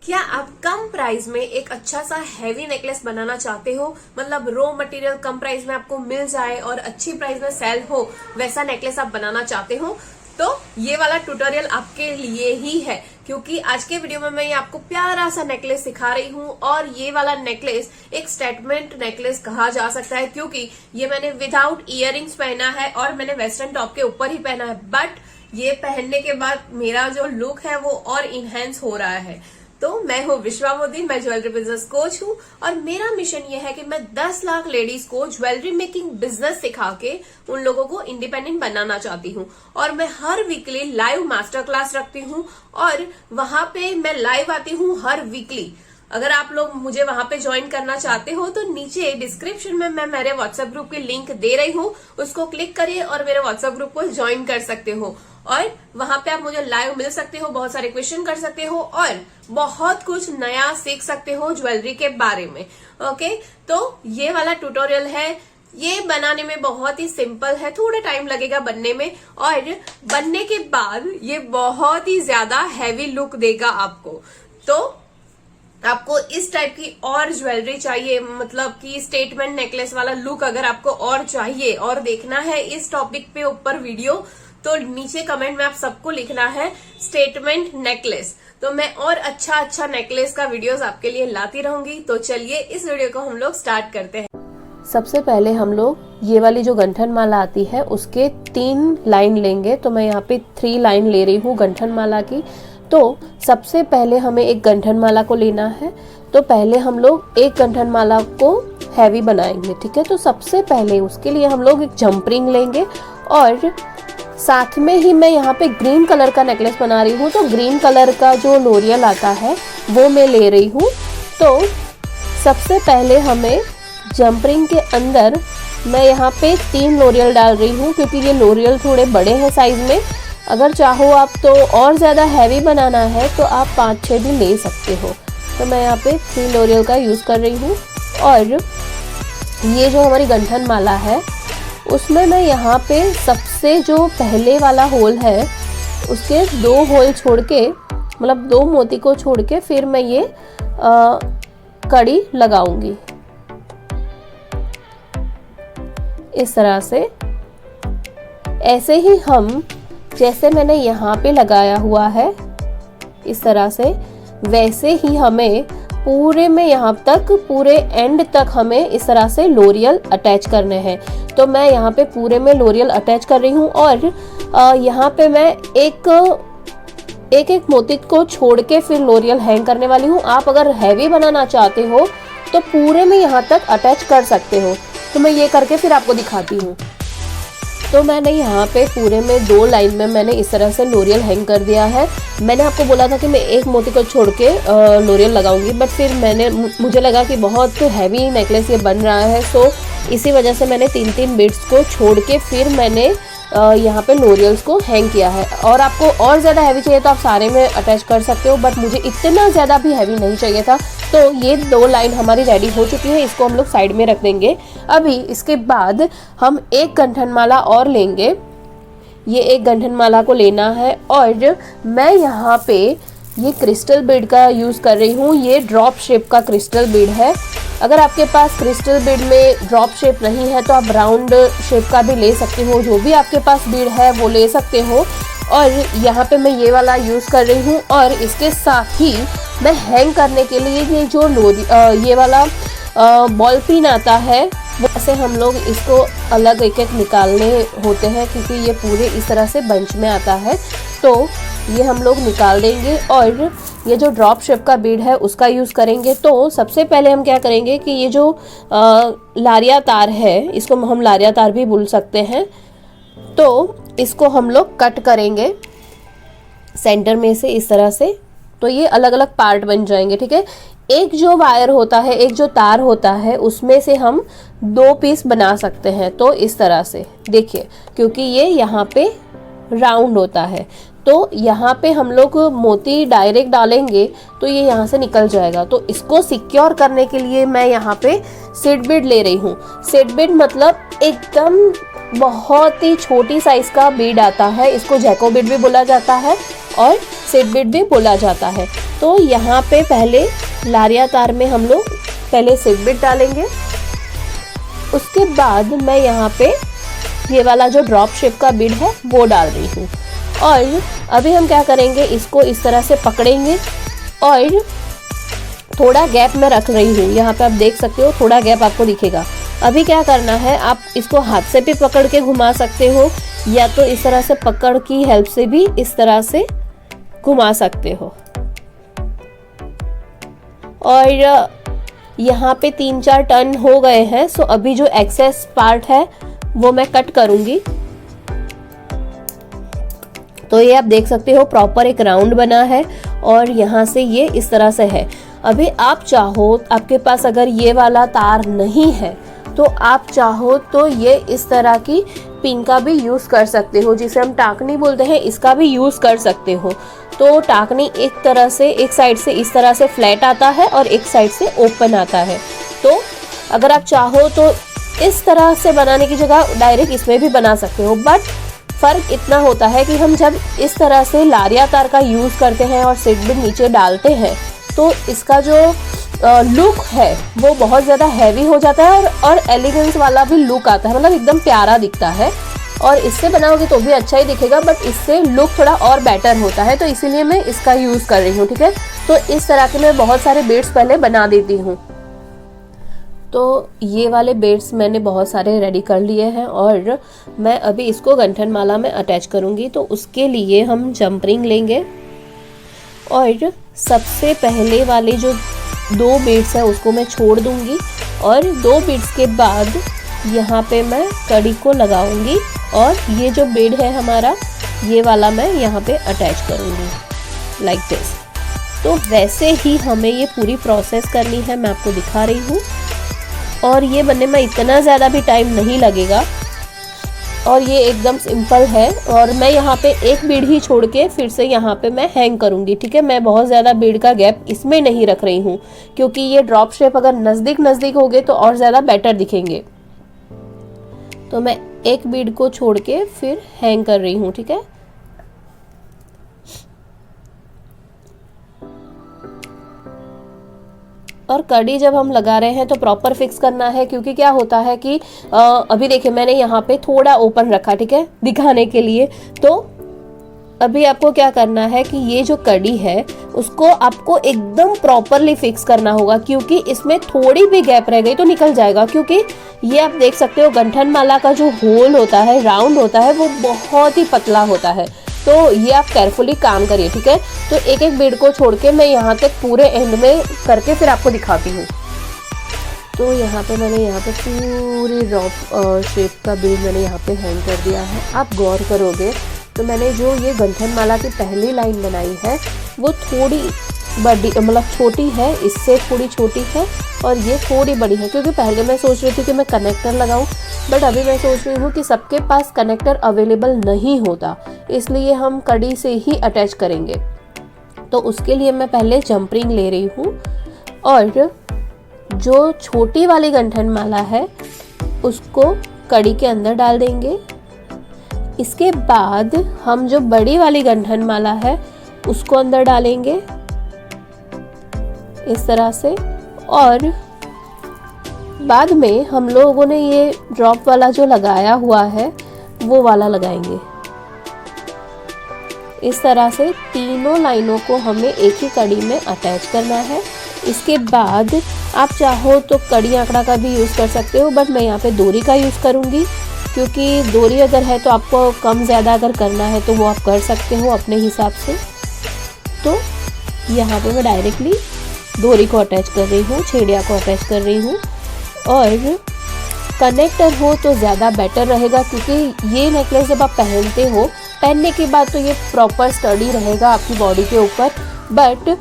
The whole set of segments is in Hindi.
क्या आप कम प्राइस में एक अच्छा सा हैवी नेकलेस बनाना चाहते हो? मतलब रॉ मटेरियल कम प्राइस में आपको मिल जाए और अच्छी प्राइस में सेल हो, वैसा नेकलेस आप बनाना चाहते हो तो ये वाला ट्यूटोरियल आपके लिए ही है। क्योंकि आज के वीडियो में मैं आपको प्यारा सा नेकलेस सिखा रही हूँ और ये वाला नेकलेस एक स्टेटमेंट नेकलेस कहा जा सकता है, क्योंकि ये मैंने विदाउट इयररिंग्स पहना है और मैंने वेस्टर्न टॉप के ऊपर ही पहना है, बट ये पहनने के बाद मेरा जो लुक है वो और इनहेंस हो रहा है। तो मैं हूँ विश्वा मोदी, मैं ज्वेलरी बिजनेस कोच हूँ और मेरा मिशन ये है कि मैं 10 लाख लेडीज को ज्वेलरी मेकिंग बिजनेस सिखा के उन लोगों को इंडिपेंडेंट बनाना चाहती हूँ। और मैं हर वीकली लाइव मास्टर क्लास रखती हूँ और वहां पे मैं लाइव आती हूँ हर वीकली। अगर आप लोग मुझे वहां पे ज्वाइन करना चाहते हो तो नीचे डिस्क्रिप्शन में मैं मेरे व्हाट्सएप ग्रुप की लिंक दे रही हूँ, उसको क्लिक करिए और मेरे व्हाट्सएप ग्रुप को ज्वाइन कर सकते हो। और वहां पे आप मुझे लाइव मिल सकते हो, बहुत सारे क्वेश्चन कर सकते हो और बहुत कुछ नया सीख सकते हो ज्वेलरी के बारे में। ओके, तो ये वाला ट्यूटोरियल है, ये बनाने में बहुत ही सिंपल है, थोड़ा टाइम लगेगा बनने में और बनने के बाद ये बहुत ही ज्यादा हैवी लुक देगा आपको। तो आपको इस टाइप की और ज्वेलरी चाहिए, मतलब कि स्टेटमेंट नेकलेस वाला लुक अगर आपको और चाहिए और देखना है इस टॉपिक पे ऊपर वीडियो, तो नीचे कमेंट में आप सबको लिखना है स्टेटमेंट नेकलेस। तो मैं और अच्छा नेकलेस का वीडियोस आपके लिए लाती रहूंगी। तो चलिए इस वीडियो को हम लोग स्टार्ट करते हैं। सबसे पहले हम लोग ये वाली जो गंठन माला आती है उसके 3 लाइन लेंगे। तो मैं यहाँ पे 3 लाइन ले रही हूँ गंठन माला की। तो सबसे पहले हमें एक गंठन माला को लेना है। तो पहले हम लोग एक गंठन माला को हैवी बनाएंगे, ठीक है। तो सबसे पहले उसके लिए हम लोग एक जंप रिंग लेंगे और साथ में ही मैं यहाँ पे ग्रीन कलर का नेकलेस बना रही हूँ। तो ग्रीन कलर का जो लोरियल आता है वो मैं ले रही हूँ। तो सबसे पहले हमें जंप रिंग के अंदर मैं यहाँ पे 3 लोरियल डाल रही हूँ, क्योंकि ये लोरियल थोड़े बड़े हैं साइज में। अगर चाहो आप तो और ज़्यादा हैवी बनाना है तो आप 5-6 भी ले सकते हो। तो मैं यहाँ पे 3 लोरियल का यूज़ कर रही हूँ। और ये जो हमारी गंठन माला है उसमें मैं यहाँ पे सबसे जो पहले वाला होल है उसके 2 होल छोड़ के, मतलब 2 मोती को छोड़ के फिर मैं ये कड़ी लगाऊंगी इस तरह से। ऐसे ही हम जैसे मैंने यहाँ पे लगाया हुआ है इस तरह से, वैसे ही हमें पूरे में यहाँ तक, पूरे एंड तक हमें इस तरह से लोरियल अटैच करने हैं। तो मैं यहाँ पे पूरे में लोरियल अटैच कर रही हूँ और यहाँ पे मैं एक मोती को छोड़ के फिर लोरियल हैंग करने वाली हूँ। आप अगर हैवी बनाना चाहते हो तो पूरे में यहाँ तक अटैच कर सकते हो। तो मैं ये करके फिर आपको दिखाती हूँ। तो मैंने यहाँ पे पूरे में 2 लाइन में मैंने इस तरह से लोरियल हैंग कर दिया है। मैंने आपको बोला था कि मैं एक मोती को छोड़ के लोरियल लगाऊंगी, बट फिर मुझे लगा कि बहुत हैवी नेकलेस ये बन रहा है, सो इसी वजह से मैंने 3-3 बीड्स को छोड़ के फिर मैंने यहाँ पे लोरियल्स को हैंग किया है। और आपको और ज़्यादा हैवी चाहिए तो आप सारे में अटैच कर सकते हो, बट मुझे इतना ज़्यादा भी हैवी नहीं चाहिए था। तो ये 2 लाइन हमारी रेडी हो चुकी है, इसको हम लोग साइड में रख देंगे। अभी इसके बाद हम एक गंठन माला और लेंगे। ये एक गंठन माला को लेना है और मैं यहाँ पे ये क्रिस्टल बीड का यूज़ कर रही हूँ। ये ड्रॉप शेप का क्रिस्टल बीड है। अगर आपके पास क्रिस्टल बीड में ड्रॉप शेप नहीं है तो आप राउंड शेप का भी ले सकते हो, जो भी आपके पास बीड है वो ले सकते हो। और यहाँ पे मैं ये वाला यूज़ कर रही हूँ और इसके साथ ही मैं हैंग करने के लिए ये जो ये वाला बॉल पिन आता है, वैसे हम लोग इसको अलग एक निकालने होते हैं, क्योंकि ये पूरे इस तरह से बंच में आता है। तो ये हम लोग निकाल देंगे और ये जो ड्रॉप शेप का बीड है उसका यूज़ करेंगे। तो सबसे पहले हम क्या करेंगे कि ये जो लारिया तार है, इसको हम लारिया तार भी बोल सकते हैं, तो इसको हम लोग कट करेंगे सेंटर में से इस तरह से। तो ये अलग अलग पार्ट बन जाएंगे, ठीक है। एक जो वायर होता है, एक जो तार होता है, उसमें से हम 2 पीस बना सकते हैं। तो इस तरह से देखिए, क्योंकि ये यहाँ पे राउंड होता है तो यहाँ पे हम लोग मोती डायरेक्ट डालेंगे तो ये यहाँ से निकल जाएगा। तो इसको सिक्योर करने के लिए मैं यहाँ पे सीड बीड ले रही हूँ। सीड बीड मतलब एकदम बहुत ही छोटी साइज का बीड आता है, इसको जैको बीड भी बोला जाता है और सीड बीड भी बोला जाता है। तो यहाँ पे पहले लारिया तार में हम लोग पहले सीड बीड डालेंगे, उसके बाद मैं यहाँ पे ये वाला जो ड्रॉप शेप का बीड है वो डाल रही हूँ। और अभी हम क्या करेंगे, इसको इस तरह से पकड़ेंगे और थोड़ा गैप में रख रही हूँ। यहाँ पे आप देख सकते हो थोड़ा गैप आपको दिखेगा। अभी क्या करना है, आप इसको हाथ से भी पकड़ के घुमा सकते हो या तो इस तरह से पकड़ की हेल्प से भी इस तरह से घुमा सकते हो। और यहाँ पे 3-4 टर्न हो गए हैं, सो अभी जो एक्सेस पार्ट है वो मैं कट करूंगी। तो ये आप देख सकते हो प्रॉपर एक राउंड बना है और यहाँ से ये इस तरह से है। अभी आप चाहो, आपके पास अगर ये वाला तार नहीं है तो आप चाहो तो ये इस तरह की पिन का भी यूज़ कर सकते हो, जिसे हम टाकनी बोलते हैं, इसका भी यूज़ कर सकते हो। तो टाकनी एक तरह से, एक साइड से इस तरह से फ्लैट आता है और एक साइड से ओपन आता है। तो अगर आप चाहो तो इस तरह से बनाने की जगह डायरेक्ट इसमें भी बना सकते हो, बट फ़र्क इतना होता है कि हम जब इस तरह से लारिया तार का यूज़ करते हैं और सीड बीड नीचे डालते हैं तो इसका जो लुक है वो बहुत ज़्यादा हैवी हो जाता है और एलिगेंस वाला भी लुक आता है, मतलब एकदम प्यारा दिखता है। और इससे बनाओगे तो भी अच्छा ही दिखेगा, बट इससे लुक थोड़ा और बेटर होता है, तो इसीलिए मैं इसका यूज़ कर रही हूँ। ठीक है, तो इस तरह के मैं बहुत सारे बीड्स पहले बना देती हूँ। तो ये वाले बीड्स मैंने बहुत सारे रेडी कर लिए हैं और मैं अभी इसको गंठन माला में अटैच करूँगी। तो उसके लिए हम जंप रिंग लेंगे और सबसे पहले वाले जो 2 बीड्स है उसको मैं छोड़ दूंगी और 2 बीड्स के बाद यहाँ पे मैं कड़ी को लगाऊंगी और ये जो बीड है हमारा, ये वाला मैं यहाँ पे अटैच करूँगी लाइक दिस। तो वैसे ही हमें ये पूरी प्रोसेस करनी है, मैं आपको दिखा रही हूँ। और ये बनने में इतना ज़्यादा भी टाइम नहीं लगेगा और ये एकदम सिंपल है। और मैं यहाँ पे एक बीड ही छोड़ के फिर से यहाँ पे मैं हैंग करूँगी। ठीक है, मैं बहुत ज़्यादा बीड का गैप इसमें नहीं रख रही हूँ क्योंकि ये ड्रॉप शेप अगर नज़दीक हो गए तो और ज़्यादा बेटर दिखेंगे। तो मैं एक बीड को छोड़ के फिर हैंग कर रही हूँ। ठीक है, और कड़ी जब हम लगा रहे हैं तो प्रॉपर फिक्स करना है, क्योंकि क्या होता है कि अभी देखिए मैंने यहाँ पे थोड़ा ओपन रखा, ठीक है, दिखाने के लिए। तो अभी आपको क्या करना है कि ये जो कड़ी है उसको आपको एकदम प्रॉपरली फिक्स करना होगा, क्योंकि इसमें थोड़ी भी गैप रह गई तो निकल जाएगा। क्योंकि ये आप देख सकते हो गंठन माला का जो होल होता है, राउंड होता है, वो बहुत ही पतला होता है। तो ये आप केयरफुली काम करिए। ठीक है, तो एक एक बीड को छोड़ के मैं यहाँ तक पूरे एंड में करके फिर आपको दिखाती हूँ। तो यहाँ पे मैंने यहाँ पे पूरी ड्रॉप शेप का बीड मैंने यहाँ पे हैंग कर दिया है। आप गौर करोगे तो मैंने जो ये गंठन माला की पहली लाइन बनाई है वो थोड़ी बड़ी, मतलब छोटी है, इससे थोड़ी छोटी है और ये थोड़ी बड़ी है। क्योंकि पहले मैं सोच रही थी कि मैं कनेक्टर लगाऊं, बट अभी मैं सोच रही हूँ कि सबके पास कनेक्टर अवेलेबल नहीं होता, इसलिए हम कड़ी से ही अटैच करेंगे। तो उसके लिए मैं पहले जंप रिंग ले रही हूँ और जो छोटी वाली गंठन माला है उसको कड़ी के अंदर डाल देंगे। इसके बाद हम जो बड़ी वाली गंठन माला है उसको अंदर डालेंगे इस तरह से, और बाद में हम लोगों ने ये ड्रॉप वाला जो लगाया हुआ है वो वाला लगाएंगे। इस तरह से तीनों लाइनों को हमें एक ही कड़ी में अटैच करना है। इसके बाद आप चाहो तो कड़ी आंकड़ा का भी यूज़ कर सकते हो, बट मैं यहाँ पे डोरी का यूज़ करूँगी, क्योंकि डोरी अगर है तो आपको कम ज़्यादा अगर करना है तो वो आप कर सकते हो अपने हिसाब से। तो यहाँ पे मैं डायरेक्टली डोरी को अटैच कर रही हूँ, छेड़िया को अटैच कर रही हूँ। और कनेक्टर हो तो ज़्यादा बेटर रहेगा, क्योंकि ये नेकलेस जब आप पहनते हो, पहनने के बाद तो ये प्रॉपर स्टडी रहेगा आपकी बॉडी के ऊपर, बट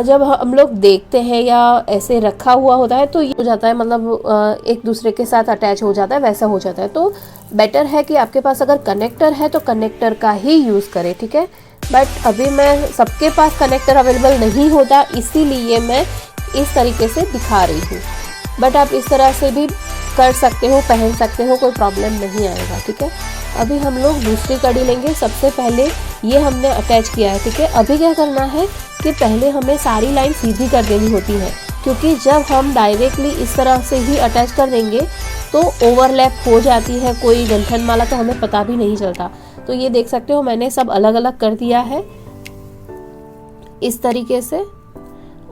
जब हम लोग देखते हैं या ऐसे रखा हुआ होता है तो ये हो जाता है, मतलब एक दूसरे के साथ अटैच हो जाता है, वैसा हो जाता है। तो बेटर है कि आपके पास अगर कनेक्टर है तो कनेक्टर का ही यूज़ करें। ठीक है, बट अभी मैं सबके पास कनेक्टर अवेलेबल नहीं होता, इसीलिए मैं इस तरीके से दिखा रही हूँ। बट आप इस तरह से भी कर सकते हो, पहन सकते हो, कोई प्रॉब्लम नहीं आएगा। ठीक है, अभी हम लोग दूसरी कड़ी लेंगे। सबसे पहले ये हमने अटैच किया है। ठीक है, अभी क्या करना है कि पहले हमें सारी लाइन सीधी कर देनी होती है, क्योंकि जब हम डायरेक्टली इस तरह से ही अटैच कर देंगे तो ओवरलैप हो जाती है कोई गंठन माला, तो हमें पता भी नहीं चलता। तो ये देख सकते हो मैंने सब अलग अलग कर दिया है इस तरीके से।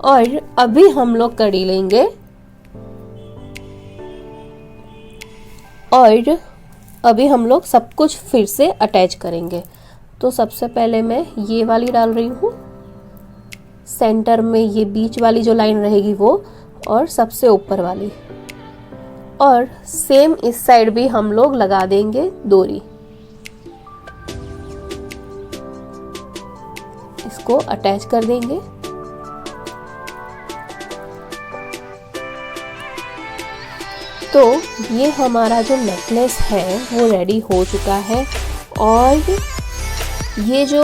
और अभी हम लोग कड़ी लेंगे और अभी हम लोग सब कुछ फिर से अटैच करेंगे। तो सबसे पहले मैं ये वाली डाल रही हूँ, सेंटर में ये बीच वाली जो लाइन रहेगी वो, और सबसे ऊपर वाली, और सेम इस साइड भी हम लोग लगा देंगे डोरी। इसको अटैच कर देंगे। तो ये हमारा जो नेकलेस है वो रेडी हो चुका है। और ये जो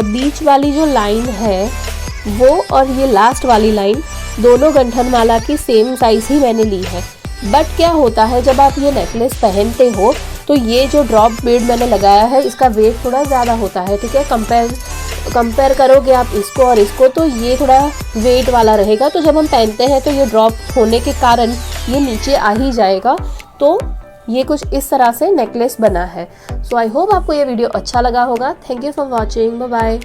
बीच वाली जो लाइन है वो और ये लास्ट वाली लाइन दोनों गंठन माला की सेम साइज ही मैंने ली है। बट क्या होता है जब आप ये नेकलेस पहनते हो तो ये जो ड्रॉप बीड मैंने लगाया है इसका वेट थोड़ा ज़्यादा होता है। ठीक है, कंपेयर करोगे आप इसको और इसको तो ये थोड़ा वेट वाला रहेगा। तो जब हम पहनते हैं तो ये ड्रॉप होने के कारण ये नीचे आ ही जाएगा। तो ये कुछ इस तरह से नेकलेस बना है। सो आई होप आपको ये वीडियो अच्छा लगा होगा। Thank you for watching, bye bye.